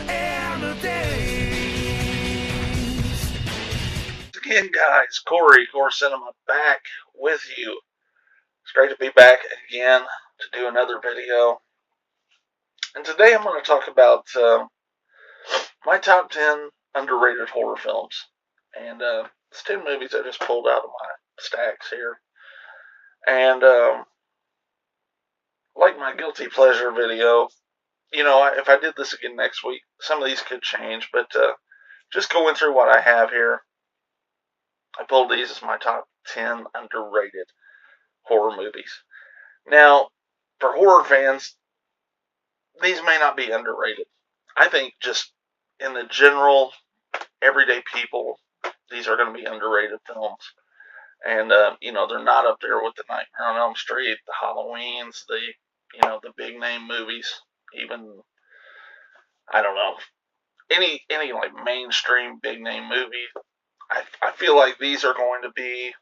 and a days. Again, guys, Corey Cinema back with you. It's great to be back again to do another video. And today I'm going to talk about my top 10 underrated horror films. And it's 10 movies I just pulled out of my stacks here. And like my guilty pleasure video, if I did this again next week, some of these could change. But just going through what I have here, I pulled these as my top 10 underrated horror movies. Now, for horror fans, these may not be underrated. I think just in the general, everyday people, these are going to be underrated films. And, they're not up there with the Nightmare on Elm Street, the Halloweens, the big name movies, even, I don't know, any like mainstream big name movie. I feel like these are going to be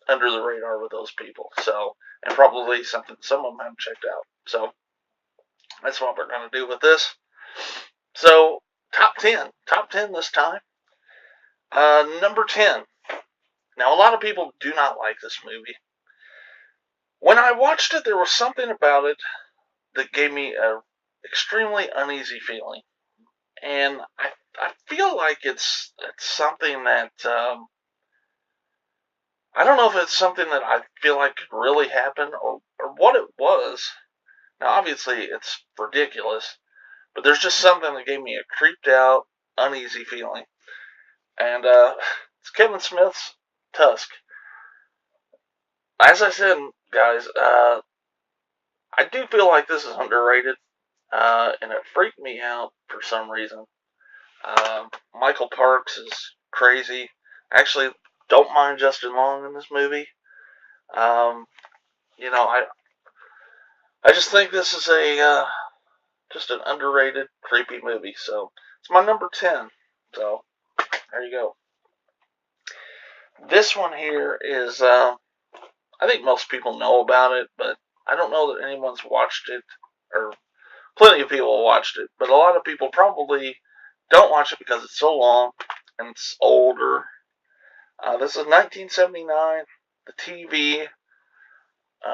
under the radar with those people. So, and probably something some of them haven't checked out. So, that's what we're going to do with this. So, top 10 this time. Number 10. Now, a lot of people do not like this movie. When I watched it, there was something about it that gave me a extremely uneasy feeling. And I feel like it's something that, I don't know if it's something that I feel like could really happen or what it was. Now, obviously, it's ridiculous, but there's just something that gave me a creeped out, uneasy feeling. And it's Kevin Smith's Tusk. As I said, guys, I do feel like this is underrated, and it freaked me out for some reason. Michael Parks is crazy. Actually, don't mind Justin Long in this movie. I just think this is just an underrated, creepy movie. So it's my number 10. So there you go. This one here is, I think most people know about it, but I don't know that anyone's watched it, or plenty of people watched it, but a lot of people probably don't watch it because it's so long and it's older. This is 1979, the TV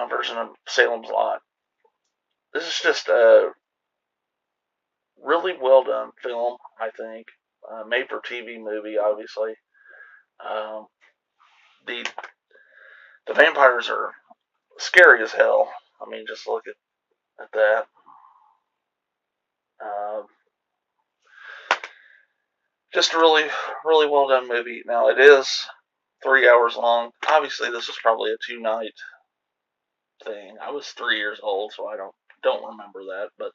version of Salem's Lot. This is just a really well done film, I think. Made for TV movie, obviously. The vampires are scary as hell. I mean, just look at that. Just a really, really well done movie. Now, it is 3 hours long. Obviously, this was probably a 2-night thing. I was 3 years old, so I don't remember that. But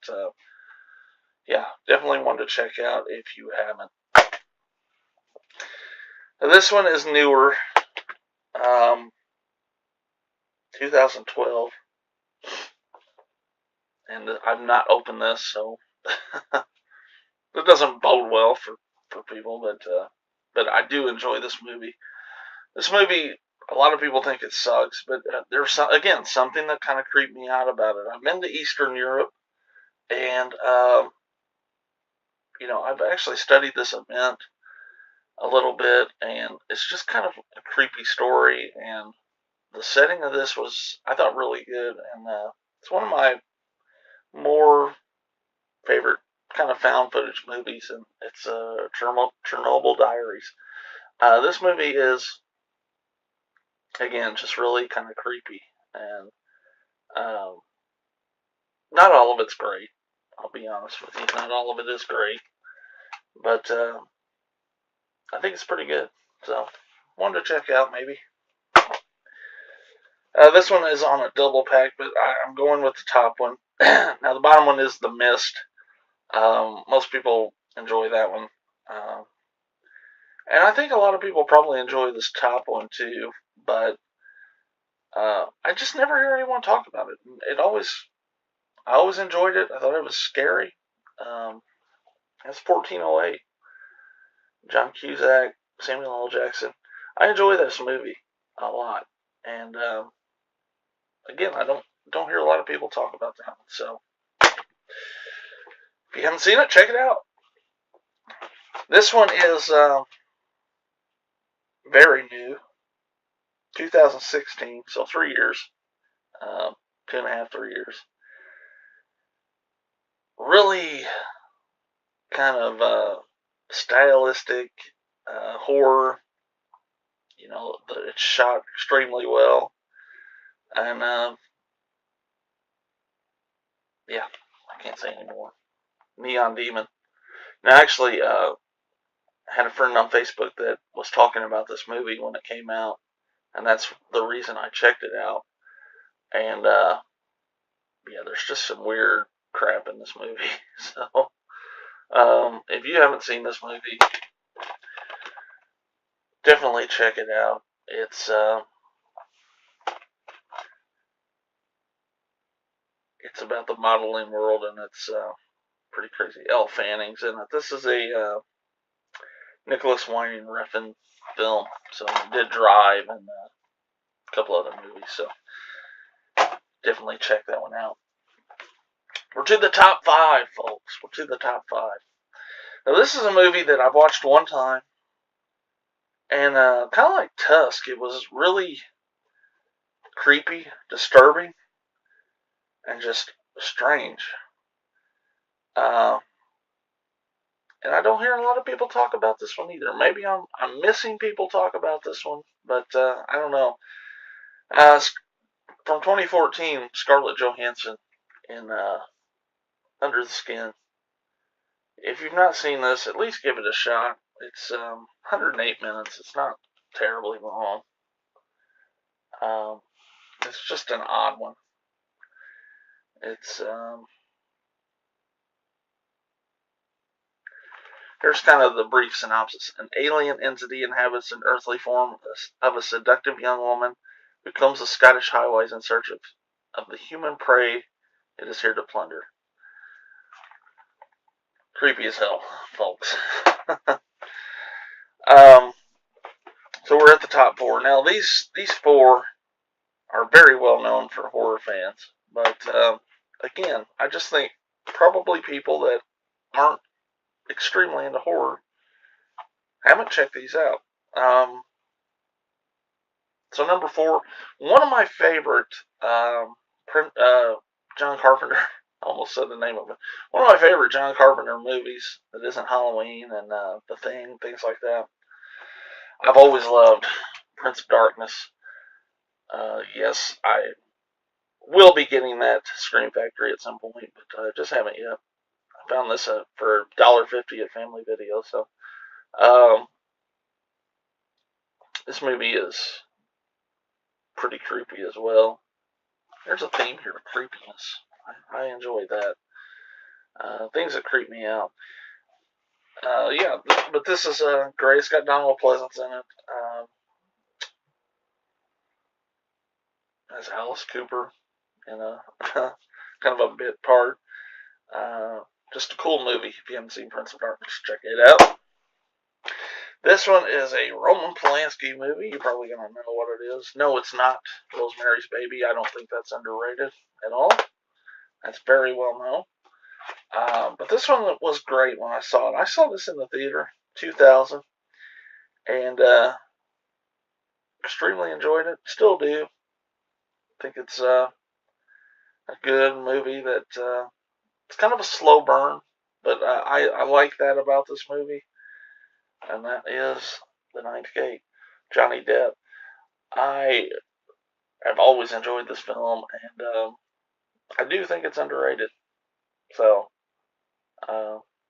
yeah, definitely one to check out if you haven't. Now, this one is newer, 2012, and I've not opened this, so it doesn't bode well for people. But I do enjoy this movie. This movie, a lot of people think it sucks, but there's something that kind of creeped me out about it. I've been to Eastern Europe, and I've actually studied this event a little bit, and it's just kind of a creepy story. And the setting of this was, I thought, really good, and it's one of my more favorite kind of found footage movies, and it's Chernobyl Diaries. This movie is, again, just really kind of creepy, and not all of it's great. I'll be honest with you, not all of it is great, but I think it's pretty good. So, one to check out maybe. This one is on a double pack, but I'm going with the top one. Now, the bottom one is The Mist. Most people enjoy that one. And I think a lot of people probably enjoy this top one too, but I just never hear anyone talk about it. I always enjoyed it. I thought it was scary. It's 1408. John Cusack, Samuel L. Jackson. I enjoy this movie a lot, and again, I don't hear a lot of people talk about that one. So if you haven't seen it, check it out. This one is very new, 2016, so 3 years, 2.5, 3 years. Really kind of stylistic horror. It's shot extremely well, and yeah, I can't say anymore. Neon Demon. Now, actually, I had a friend on Facebook that was talking about this movie when it came out, and that's the reason I checked it out. And yeah, there's just some weird crap in this movie. So, if you haven't seen this movie, definitely check it out. It's about the modeling world, and it's pretty crazy. Elle Fanning's in it. This is a Nicholas Winding Refn film, so he did Drive and a couple other movies. So definitely check that one out. We're to the top five, folks. We're to the top five. Now, this is a movie that I've watched one time, and kind of like Tusk, it was really creepy, disturbing, and just strange. Uh, and I don't hear a lot of people talk about this one either. Maybe I'm missing people talk about this one, but I don't know. From 2014, Scarlett Johansson in Under the Skin. If you've not seen this, at least give it a shot. It's 108 minutes. It's not terribly long. Um, it's just an odd one. It's Here's kind of the brief synopsis. An alien entity inhabits an earthly form of a seductive young woman who combs the Scottish highways in search of the human prey it is here to plunder. Creepy as hell, folks. um, so we're at the top four. Now, these four are very well known for horror fans. But again, I just think probably people that aren't extremely into horror haven't checked these out. So number four, one of my favorite John Carpenter. I almost said the name of it. One of my favorite John Carpenter movies that isn't Halloween and The Thing, things like that. I've always loved Prince of Darkness. Yes, I will be getting that Scream Factory at some point, but just haven't yet. I found this for $1.50 at Family Video. So this movie is pretty creepy as well. There's a theme here, creepiness. I enjoy that. Things that creep me out. Yeah, but this is great. It's got Donald Pleasance in it. As Alice Cooper in a kind of a bit part. Just a cool movie. If you haven't seen Prince of Darkness, check it out. This one is a Roman Polanski movie. You're probably going to know what it is. No, it's not Rosemary's Baby. I don't think that's underrated at all. That's very well known. But this one was great when I saw it. I saw this in the theater, 2000, and extremely enjoyed it. Still do. I think it's a good movie that it's kind of a slow burn, but I like that about this movie, and that is The Ninth Gate, Johnny Depp. I have always enjoyed this film, and I do think it's underrated. So,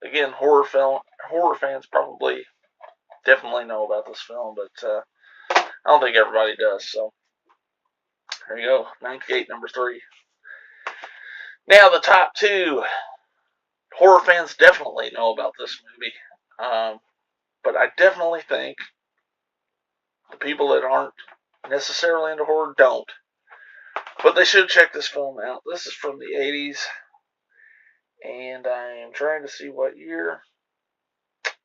again, horror fans probably definitely know about this film, but I don't think everybody does. So, there you go, Ninth Gate, number 3. Now, the top 2. Horror fans definitely know about this movie, but I definitely think the people that aren't necessarily into horror don't. But they should check this film out. This is from the 80s, and I am trying to see what year.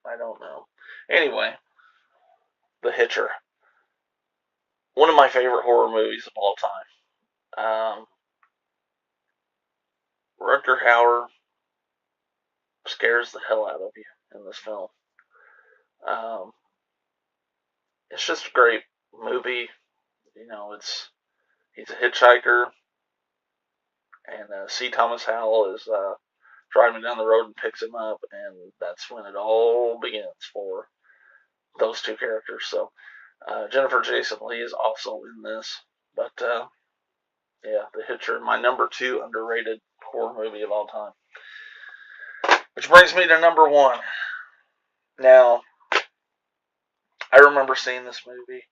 I don't know. Anyway, The Hitcher. One of my favorite horror movies of all time. Rutger Hauer scares the hell out of you in this film. Um, it's just a great movie. He's a hitchhiker, and C. Thomas Howell is driving down the road and picks him up, and that's when it all begins for those two characters. So Jennifer Jason Leigh is also in this, but yeah, The Hitcher, my number 2 underrated horror movie of all time. Which brings me to number 1. Now, I remember seeing this movie,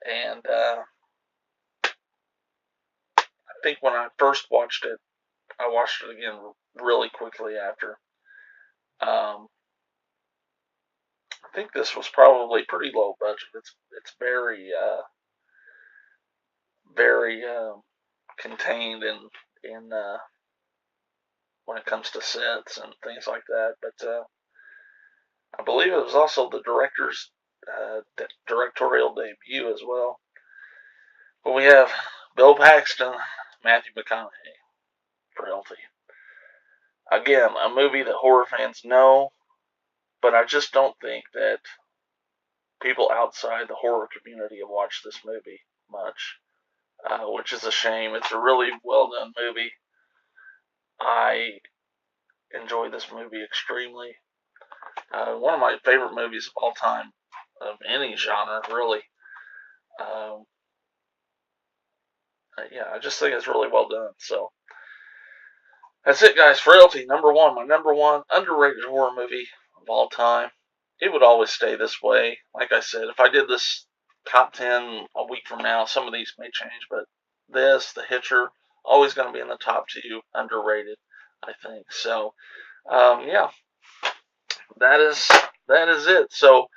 and I think when I first watched it, I watched it again really quickly after. Um, I think this was probably pretty low budget. It's very contained in when it comes to sets and things like that. But I believe it was also the director's directorial debut as well. But we have Bill Paxton, Matthew McConaughey, Frailty. Again, a movie that horror fans know, but I just don't think that people outside the horror community have watched this movie much, which is a shame. It's a really well done movie. I enjoy this movie extremely. One of my favorite movies of all time, of any genre, really. Um, yeah, I just think it's really well done. So that's it, guys. Frailty, number 1, my number 1 underrated horror movie of all time. It would always stay this way. Like I said, if I did this top 10 a week from now, some of these may change, but this, The Hitcher, always going to be in the top 2, underrated, I think. So, yeah, that is it. So,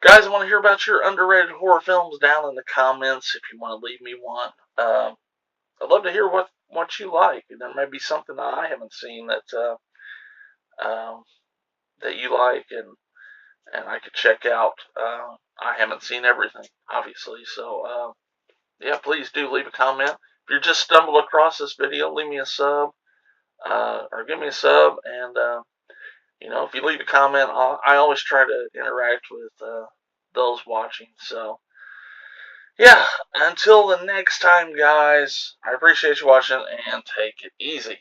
guys, I want to hear about your underrated horror films down in the comments if you want to leave me one. I'd love to hear what you like. There may be something that I haven't seen that you like and I could check out. I haven't seen everything, obviously, so yeah, please do leave a comment. If you just stumbled across this video, leave me a sub or give me a sub, and if you leave a comment, I always try to interact with those watching. So yeah, until the next time, guys, I appreciate you watching and take it easy.